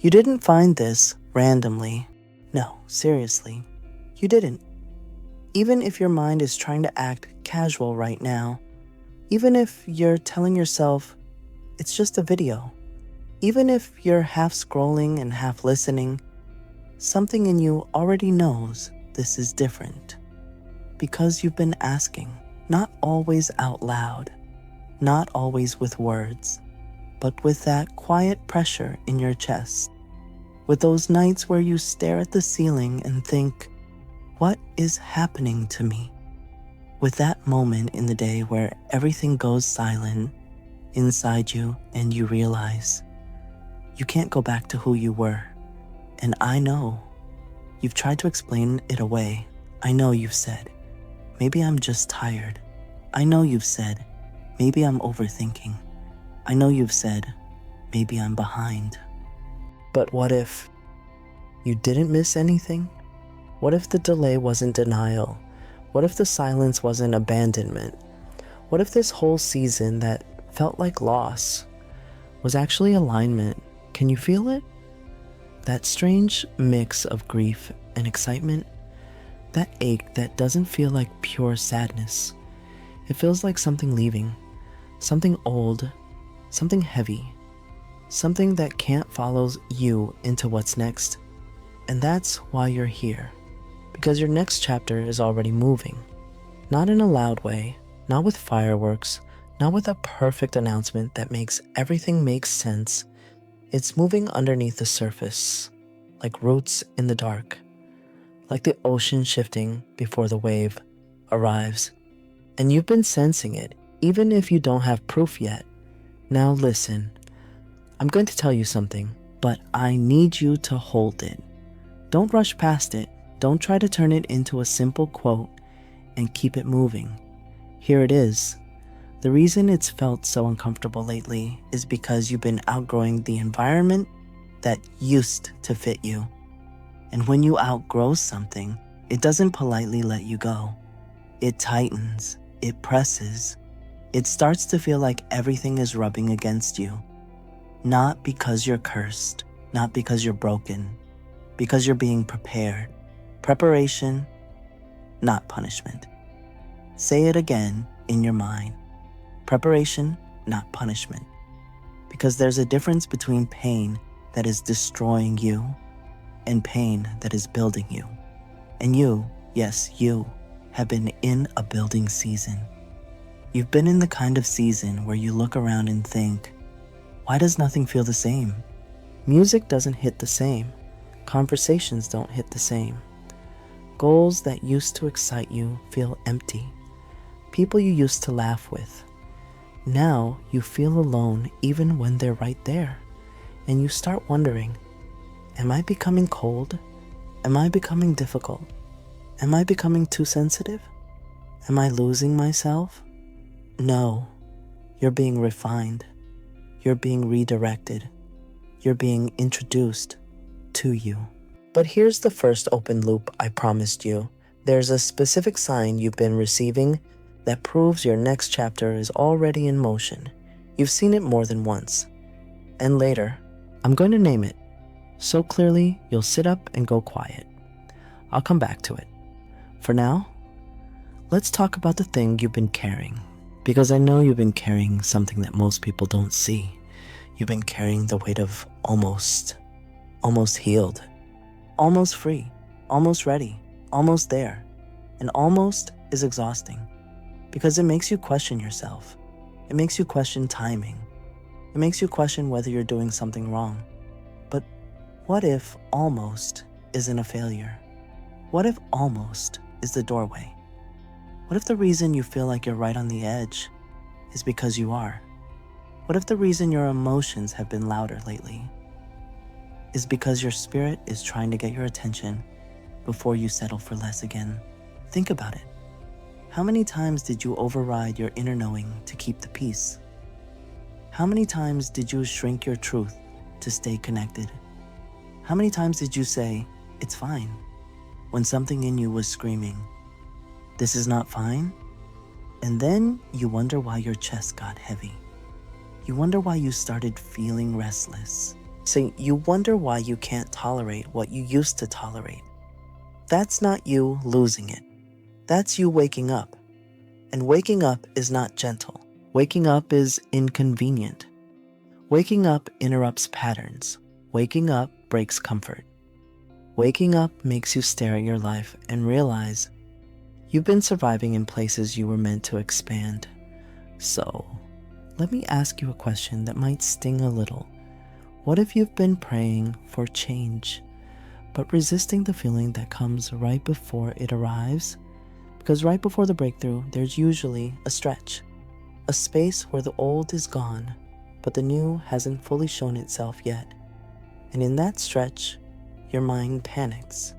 You didn't find this randomly. No, seriously, you didn't. Even if your mind is trying to act casual right now, even if you're telling yourself it's just a video, even if you're half scrolling and half listening, something in you already knows this is different. Because you've been asking, not always out loud, not always with words, but with that quiet pressure in your chest. With those nights where you stare at the ceiling and think, what is happening to me? With that moment in the day where everything goes silent inside you and you realize you can't go back to who you were. And I know you've tried to explain it away. I know you've said, maybe I'm just tired. I know you've said, maybe I'm overthinking. I know you've said, maybe I'm behind. But what if you didn't miss anything? What if the delay wasn't denial? What if the silence wasn't abandonment? What if this whole season that felt like loss was actually alignment? Can you feel it? That strange mix of grief and excitement, that ache that doesn't feel like pure sadness. It feels like something leaving, something old, something heavy, something that can't follow you into what's next. And that's why you're here, because your next chapter is already moving. Not in a loud way, not with fireworks, not with a perfect announcement that makes everything make sense. It's moving underneath the surface, like roots in the dark, like the ocean shifting before the wave arrives. And you've been sensing it, even if you don't have proof yet. Now listen, I'm going to tell you something, but I need you to hold it. Don't rush past it. Don't try to turn it into a simple quote and keep it moving. Here it is. The reason it's felt so uncomfortable lately is because you've been outgrowing the environment that used to fit you. And when you outgrow something, it doesn't politely let you go. It tightens, it presses. It starts to feel like everything is rubbing against you. Not because you're cursed, not because you're broken, because you're being prepared. Preparation, not punishment. Say it again in your mind. Preparation, not punishment. Because there's a difference between pain that is destroying you and pain that is building you. And you, yes, you, have been in a building season. You've been in the kind of season where you look around and think, why does nothing feel the same? Music doesn't hit the same. Conversations don't hit the same. Goals that used to excite you feel empty. People you used to laugh with. Now you feel alone even when they're right there. And you start wondering, am I becoming cold? Am I becoming difficult? Am I becoming too sensitive? Am I losing myself? No, you're being refined. You're being redirected. You're being introduced to you. But here's the first open loop I promised you. There's a specific sign you've been receiving that proves your next chapter is already in motion. You've seen it more than once. And later, I'm going to name it so clearly you'll sit up and go quiet. I'll come back to it. For now, let's talk about the thing you've been carrying. Because I know you've been carrying something that most people don't see. You've been carrying the weight of almost healed, almost free, almost ready, almost there. And almost is exhausting because it makes you question yourself. It makes you question timing. It makes you question whether you're doing something wrong. But what if almost isn't a failure? What if almost is the doorway? What if the reason you feel like you're right on the edge is because you are? What if the reason your emotions have been louder lately is because your spirit is trying to get your attention before you settle for less again? Think about it. How many times did you override your inner knowing to keep the peace? How many times did you shrink your truth to stay connected? How many times did you say, it's fine, when something in you was screaming, this is not fine? And then you wonder why your chest got heavy. You wonder why you started feeling restless, See, you wonder why you can't tolerate what you used to tolerate. That's not you losing it. That's you waking up. And waking up is not gentle. Waking up is inconvenient. Waking up interrupts patterns. Waking up breaks comfort. Waking up makes you stare at your life and realize you've been surviving in places you were meant to expand. So, let me ask you a question that might sting a little. What if you've been praying for change, but resisting the feeling that comes right before it arrives? Because right before the breakthrough, there's usually a stretch, a space where the old is gone, but the new hasn't fully shown itself yet. And in that stretch, your mind panics.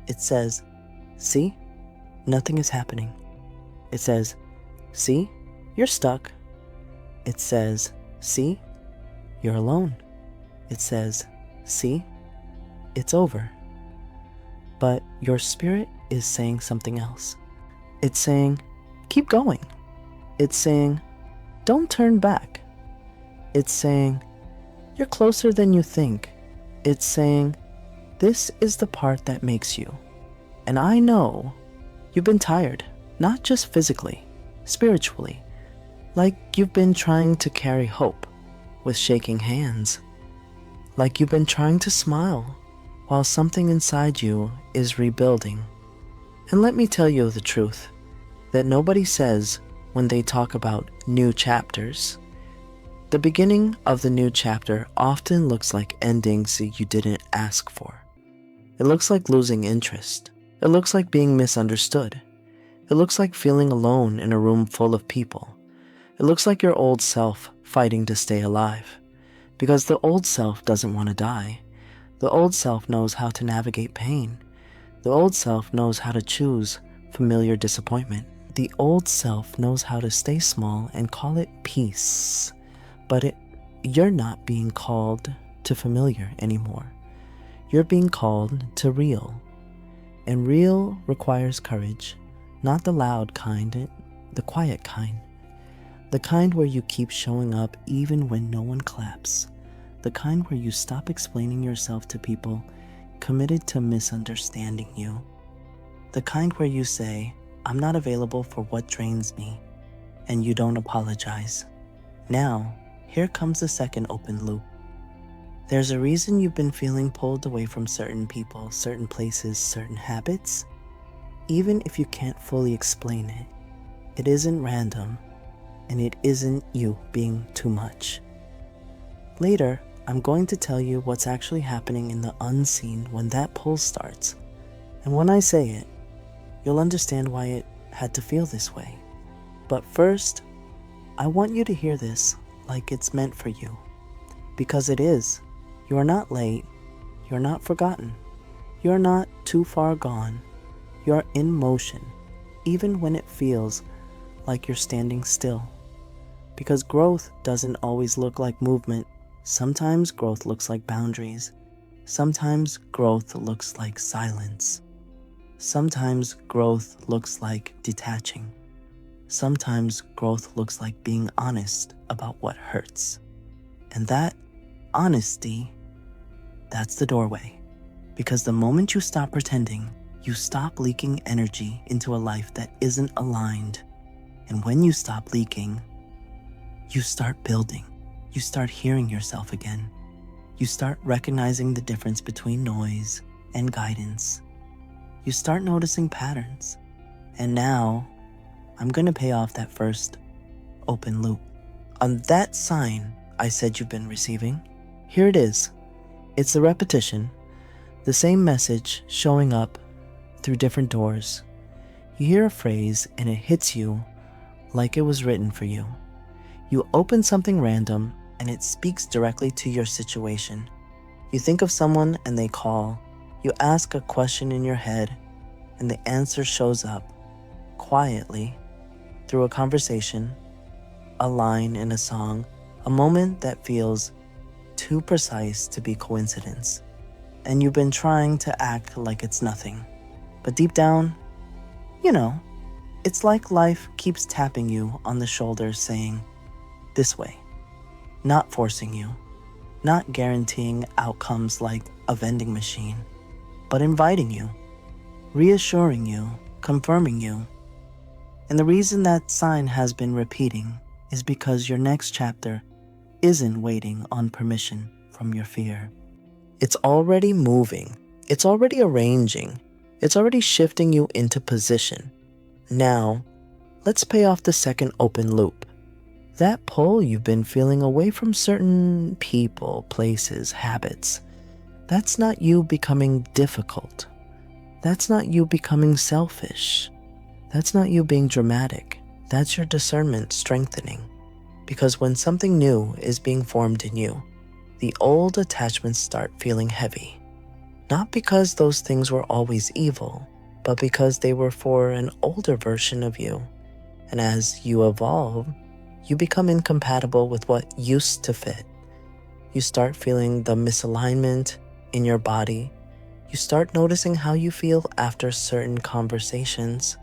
It says, see, nothing is happening. It says, see, you're stuck. It says, see, you're alone. It says, see, it's over. But your spirit is saying something else. It's saying, keep going. It's saying, don't turn back. It's saying, you're closer than you think. It's saying, this is the part that makes you. And I know you've been tired, not just physically, spiritually, like you've been trying to carry hope with shaking hands, like you've been trying to smile while something inside you is rebuilding. And let me tell you the truth that nobody says when they talk about new chapters. The beginning of the new chapter often looks like endings you didn't ask for. It looks like losing interest. It looks like being misunderstood. It looks like feeling alone in a room full of people. It looks like your old self fighting to stay alive. Because the old self doesn't want to die. The old self knows how to navigate pain. The old self knows how to choose familiar disappointment. The old self knows how to stay small and call it peace. But you're not being called to familiar anymore. You're being called to real. And real requires courage, not the loud kind, the quiet kind. The kind where you keep showing up even when no one claps. The kind where you stop explaining yourself to people committed to misunderstanding you. The kind where you say, I'm not available for what drains me, and you don't apologize. Now, here comes the second open loop. There's a reason you've been feeling pulled away from certain people, certain places, certain habits. Even if you can't fully explain it, it isn't random, and it isn't you being too much. Later, I'm going to tell you what's actually happening in the unseen when that pull starts. And when I say it, you'll understand why it had to feel this way. But first, I want you to hear this like it's meant for you. Because it is. You are not late. You're not forgotten. You're not too far gone. You're in motion, even when it feels like you're standing still. Because growth doesn't always look like movement. Sometimes growth looks like boundaries. Sometimes growth looks like silence. Sometimes growth looks like detaching. Sometimes growth looks like being honest about what hurts. And that honesty, that's the doorway. Because the moment you stop pretending, you stop leaking energy into a life that isn't aligned. And when you stop leaking, you start building. You start hearing yourself again. You start recognizing the difference between noise and guidance. You start noticing patterns. And now, I'm going to pay off that first open loop. On that sign I said you've been receiving, here it is. It's the repetition, the same message showing up through different doors. You hear a phrase and it hits you like it was written for you. You open something random and it speaks directly to your situation. You think of someone and they call. You ask a question in your head and the answer shows up quietly through a conversation, a line in a song, a moment that feels too precise to be coincidence. And you've been trying to act like it's nothing. But deep down, it's like life keeps tapping you on the shoulder saying, this way, not forcing you, not guaranteeing outcomes like a vending machine, but inviting you, reassuring you, confirming you. And the reason that sign has been repeating is because your next chapter isn't waiting on permission from your fear. It's already moving. It's already arranging. It's already shifting you into position. Now, let's pay off the second open loop. That pull you've been feeling away from certain people, places, habits, that's not you becoming difficult. That's not you becoming selfish. That's not you being dramatic. That's your discernment strengthening. Because when something new is being formed in you, the old attachments start feeling heavy. Not because those things were always evil, but because they were for an older version of you. And as you evolve, you become incompatible with what used to fit. You start feeling the misalignment in your body. You start noticing how you feel after certain conversations.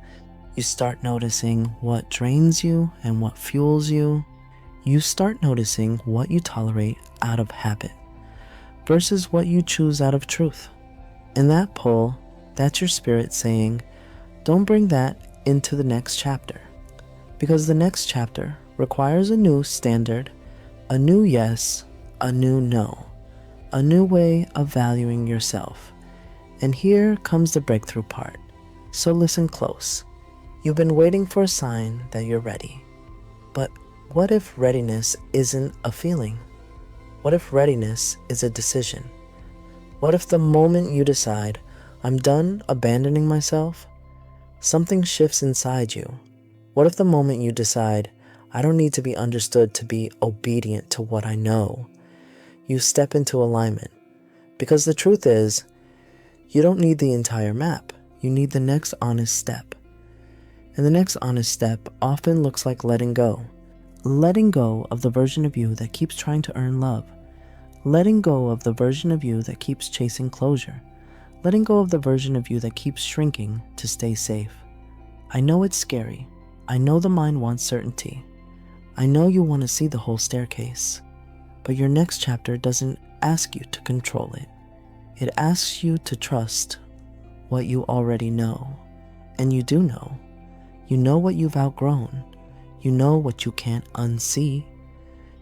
You start noticing what drains you and what fuels you. You start noticing what you tolerate out of habit versus what you choose out of truth. And that pull, that's your spirit saying, don't bring that into the next chapter. Because the next chapter requires a new standard, a new yes, a new no, a new way of valuing yourself. And here comes the breakthrough part. So listen close. You've been waiting for a sign that you're ready. But what if readiness isn't a feeling? What if readiness is a decision? What if the moment you decide, I'm done abandoning myself, something shifts inside you? What if the moment you decide, I don't need to be understood to be obedient to what I know, you step into alignment? Because the truth is, you don't need the entire map. You need the next honest step. And the next honest step often looks like letting go. Letting go of the version of you that keeps trying to earn love. Letting go of the version of you that keeps chasing closure. Letting go of the version of you that keeps shrinking to stay safe. I know it's scary. I know the mind wants certainty. I know you want to see the whole staircase. But your next chapter doesn't ask you to control it. It asks you to trust what you already know. And you do know. You know what you've outgrown. You know what you can't unsee.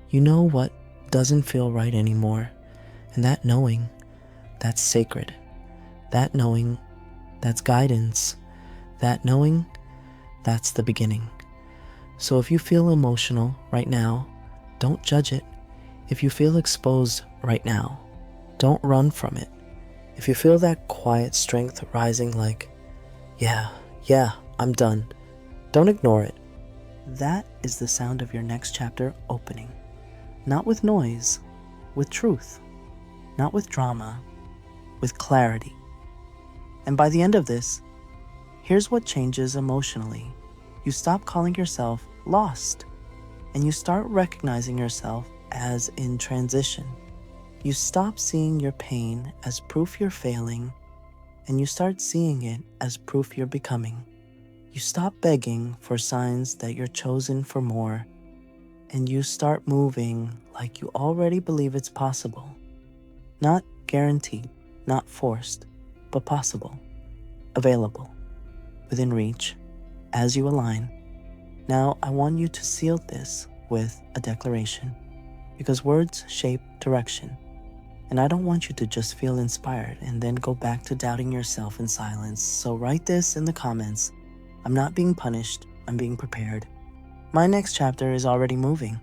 You know what doesn't feel right anymore. And that knowing, that's sacred. That knowing, that's guidance. That knowing, that's the beginning. So if you feel emotional right now, don't judge it. If you feel exposed right now, don't run from it. If you feel that quiet strength rising like, yeah, I'm done, don't ignore it. That is the sound of your next chapter opening. Not with noise, with truth. Not with drama, with clarity. And by the end of this, here's what changes emotionally. You stop calling yourself lost, and you start recognizing yourself as in transition. You stop seeing your pain as proof you're failing, and you start seeing it as proof you're becoming. You stop begging for signs that you're chosen for more, and you start moving like you already believe it's possible. Not guaranteed, not forced, but possible, available, within reach, as you align. Now I want you to seal this with a declaration, because words shape direction. And I don't want you to just feel inspired and then go back to doubting yourself in silence. So write this in the comments. I'm not being punished, I'm being prepared. My next chapter is already moving.